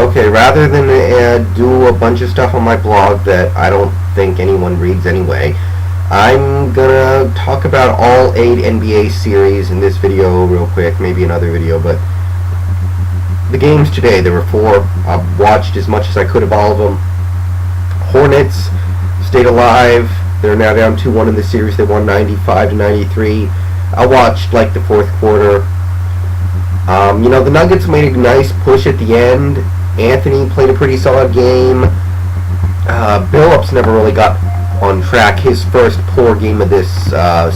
Okay, rather than do a bunch of stuff on my blog that I don't think anyone reads anyway, I'm gonna talk about all 8 NBA series in this video real quick, maybe another video, but the games today, there were 4. I've watched as much as I could of all of them. Hornets stayed alive. They're now down 2-1 in the series. They won 95-93. I watched like the fourth quarter. The Nuggets made a nice push at the end. Anthony played a pretty solid game. Billups never really got on track. His first poor game of this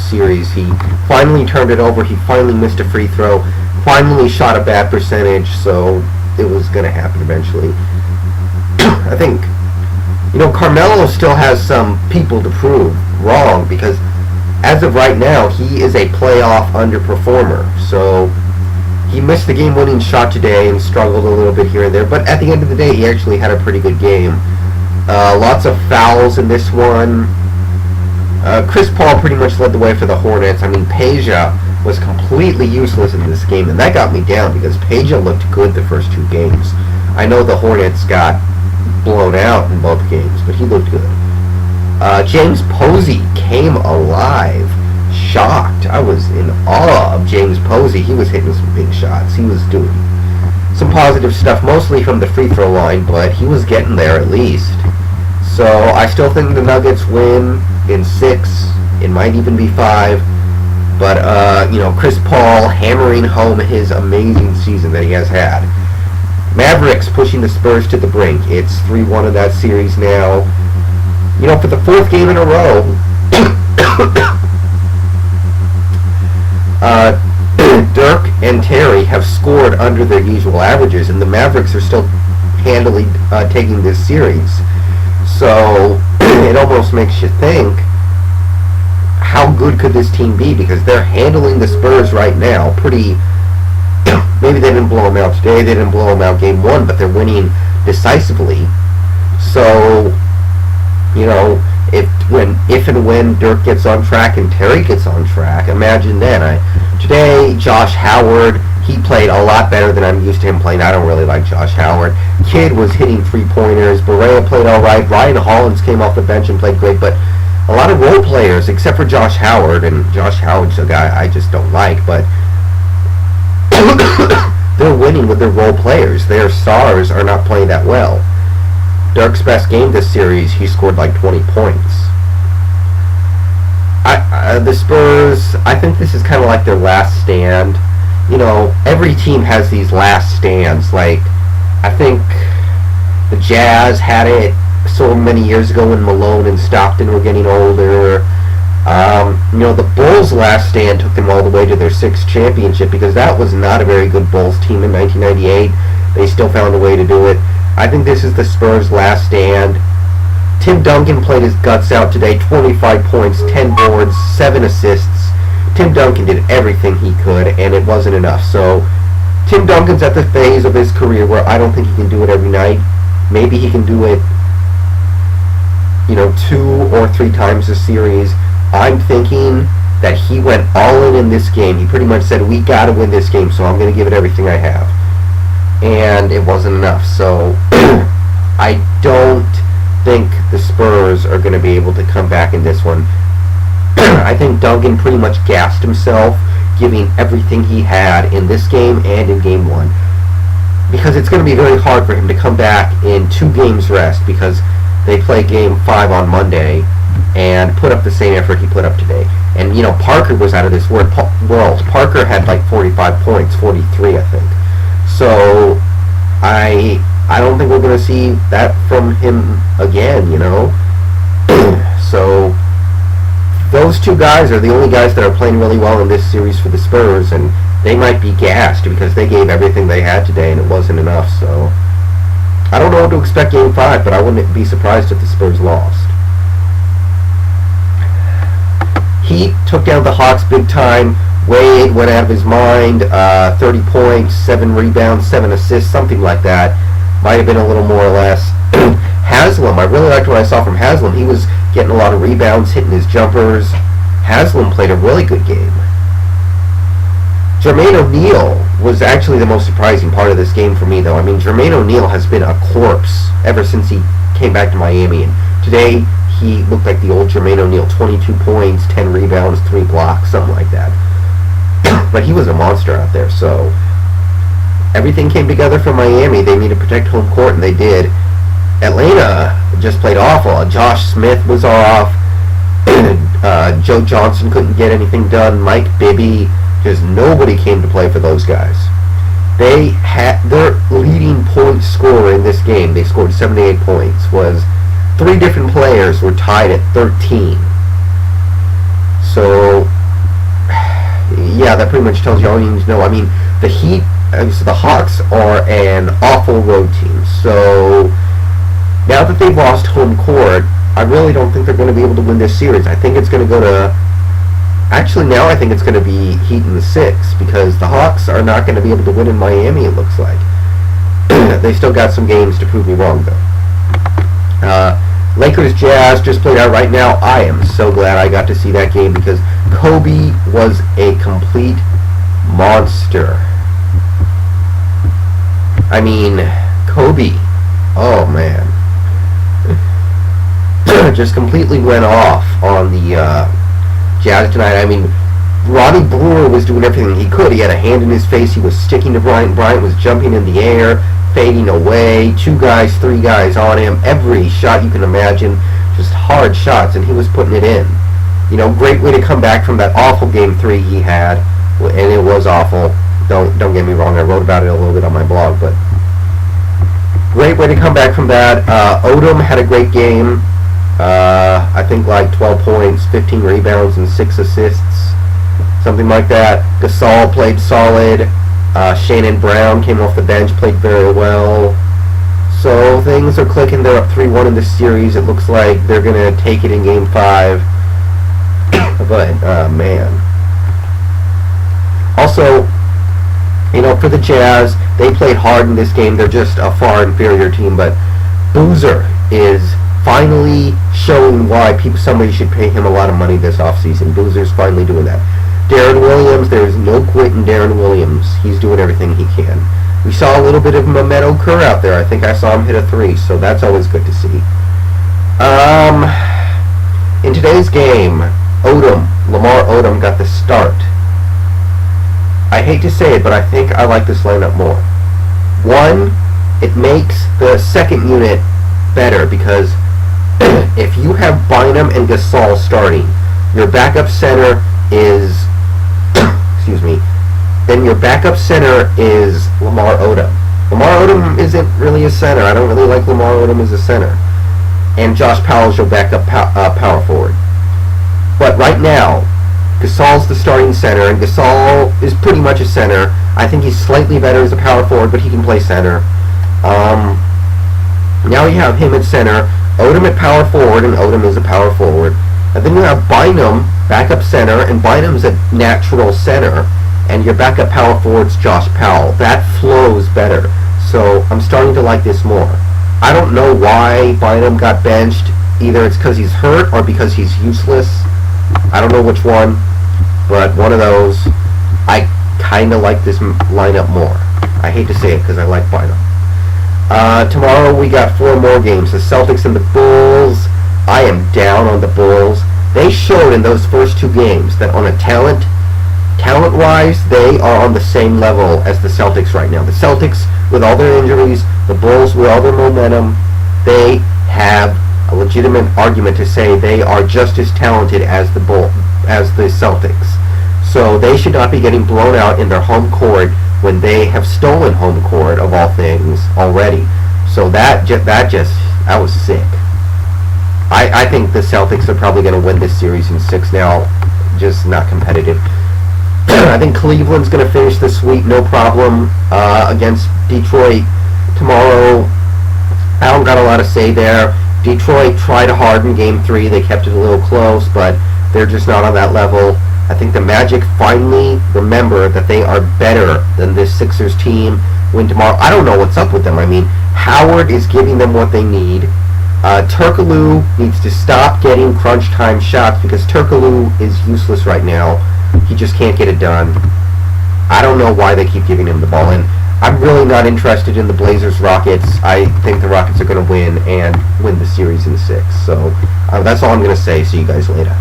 series, he finally turned it over. He finally missed a free throw. Finally shot a bad percentage, so it was going to happen eventually. I think, Carmelo still has some people to prove wrong, because as of right now, he is a playoff underperformer. So he missed the game-winning shot today and struggled a little bit here and there, but at the end of the day, he actually had a pretty good game. Lots of fouls in this one. Chris Paul pretty much led the way for the Hornets. I mean, Peja was completely useless in this game, and that got me down because Peja looked good the first 2 games. I know the Hornets got blown out in both games, but he looked good. James Posey came alive. Shocked. I was in awe of James Posey. He was hitting some big shots. He was doing some positive stuff, mostly from the free throw line, but he was getting there at least. So I still think the Nuggets win in 6. It might even be 5. But, Chris Paul hammering home his amazing season that he has had. Mavericks pushing the Spurs to the brink. It's 3-1 in that series now. For the 4th game in a row, Dirk and Terry have scored under their usual averages, and the Mavericks are still handily taking this series. So it almost makes you think, how good could this team be? Because they're handling the Spurs right now pretty. Maybe they didn't blow them out today. They didn't blow them out game 1, but they're winning decisively. So, if and when Dirk gets on track and Terry gets on track, imagine then. Today, Josh Howard, he played a lot better than I'm used to him playing. I don't really like Josh Howard. Kid was hitting 3-pointers. Barea played all right. Ryan Hollins came off the bench and played great, but a lot of role players, except for Josh Howard, and Josh Howard's a guy I just don't like, but they're winning with their role players. Their stars are not playing that well. Dirk's best game this series, he scored like 20 points. The Spurs, I think this is kind of like their last stand. Every team has these last stands. Like, I think the Jazz had it so many years ago when Malone and Stockton were getting older. The Bulls' last stand took them all the way to their 6th championship, because that was not a very good Bulls team in 1998. They still found a way to do it. I think this is the Spurs' last stand. Tim Duncan played his guts out today. 25 points, 10 boards, 7 assists. Tim Duncan did everything he could, and it wasn't enough. So Tim Duncan's at the phase of his career where I don't think he can do it every night. Maybe he can do it 2 or 3 times a series. I'm thinking that he went all in this game. He pretty much said, we got to win this game, so I'm going to give it everything I have. And it wasn't enough. So I don't think the Spurs are going to be able to come back in this one. I think Duncan pretty much gassed himself, giving everything he had in this game and in game 1. Because it's going to be very hard for him to come back in 2 games rest, because they play game 5 on Monday and put up the same effort he put up today. And, Parker was out of this world. Parker had like 45 points, 43, I think. So, I don't think we're going to see that from him again, So, those 2 guys are the only guys that are playing really well in this series for the Spurs, and they might be gassed because they gave everything they had today and it wasn't enough. So, I don't know what to expect game 5, but I wouldn't be surprised if the Spurs lost. Heat took down the Hawks big time. Wade went out of his mind. 30 points, 7 rebounds, 7 assists, something like that. Might have been a little more or less. Haslam, I really liked what I saw from Haslam. He was getting a lot of rebounds, hitting his jumpers. Haslam played a really good game. Jermaine O'Neal was actually the most surprising part of this game for me, though. I mean, Jermaine O'Neal has been a corpse ever since he came back to Miami, and today he looked like the old Jermaine O'Neal. 22 points, 10 rebounds, 3 blocks, something like that. But he was a monster out there, so everything came together for Miami. They needed to protect home court, and they did. Atlanta just played awful. Josh Smith was off. Joe Johnson couldn't get anything done. Mike Bibby, just nobody came to play for those guys. They had their leading point scorer in this game. They scored 78 points. Was 3 different players were tied at 13. So yeah, that pretty much tells you all you need to know. I mean, the Heat, the Hawks are an awful road team. So now that they've lost home court, I really don't think they're going to be able to win this series. I think it's going to go to... Actually, now I think it's going to be Heat in the 6, because the Hawks are not going to be able to win in Miami, it looks like. They still got some games to prove me wrong, though. Lakers Jazz just played out right now. I am so glad I got to see that game, because Kobe was a complete monster. I mean, Kobe. Oh, man. Just completely went off on the Jazz tonight. I mean, Ronnie Brewer was doing everything he could. He had a hand in his face. He was sticking to Bryant. Bryant was jumping in the air, fading away. 2 guys, 3 guys on him. Every shot you can imagine. Just hard shots, and he was putting it in. You know, great way to come back from that awful Game 3 he had. And it was awful. Don't get me wrong. I wrote about it a little bit on my blog, but great way to come back from that. Odom had a great game. I think like 12 points, 15 rebounds, and 6 assists. Something like that. Gasol played solid. Shannon Brown came off the bench, played very well. So things are clicking. They're up 3-1 in this series. It looks like they're going to take it in Game 5. But, man. Also, you know, for the Jazz, they played hard in this game. They're just a far inferior team. But Boozer is finally showing why somebody should pay him a lot of money this offseason. Boozer's finally doing that. Darren Williams, there's no quit in Darren Williams. He's doing everything he can. We saw a little bit of Mehmet Okur out there. I think I saw him hit a 3, so that's always good to see. In today's game, Lamar Odom got the start. I hate to say it, but I think I like this lineup more. 1, it makes the second unit better, because if you have Bynum and Gasol starting, your backup center is excuse me, then your backup center is Lamar Odom. Lamar Odom isn't really a center. I don't really like Lamar Odom as a center. And Josh Powell's your backup power forward. But right now, Gasol's the starting center, and Gasol is pretty much a center. I think he's slightly better as a power forward, but he can play center. Now you have him at center, Odom at power forward, and Odom is a power forward. And then you have Bynum, backup center, and Bynum's a natural center, and your backup power forward's Josh Powell. That flows better. So I'm starting to like this more. I don't know why Bynum got benched. Either it's because he's hurt or because he's useless. I don't know which one, but one of those. I kind of like this lineup more. I hate to say it because I like Bynum. Tomorrow we got 4 more games. The Celtics and the Bulls. I am down on the Bulls. They showed in those first 2 games that on a talent-wise, they are on the same level as the Celtics right now. The Celtics, with all their injuries, the Bulls, with all their momentum, they have a legitimate argument to say they are just as talented as the Celtics. So they should not be getting blown out in their home court when they have stolen home court, of all things, already. So that was sick. I think the Celtics are probably going to win this series in 6 now, just not competitive. I think Cleveland's going to finish the sweep, no problem, against Detroit tomorrow. I don't got a lot to say there. Detroit tried hard in Game 3. They kept it a little close, but they're just not on that level. I think the Magic finally remember that they are better than this Sixers team win tomorrow. I don't know what's up with them. I mean, Howard is giving them what they need. Turkoglu needs to stop getting crunch time shots because Turkoglu is useless right now. He just can't get it done. I don't know why they keep giving him the ball, and I'm really not interested in the Blazers-Rockets. I think the Rockets are going to win and win the series in 6. So that's all I'm going to say. See you guys later.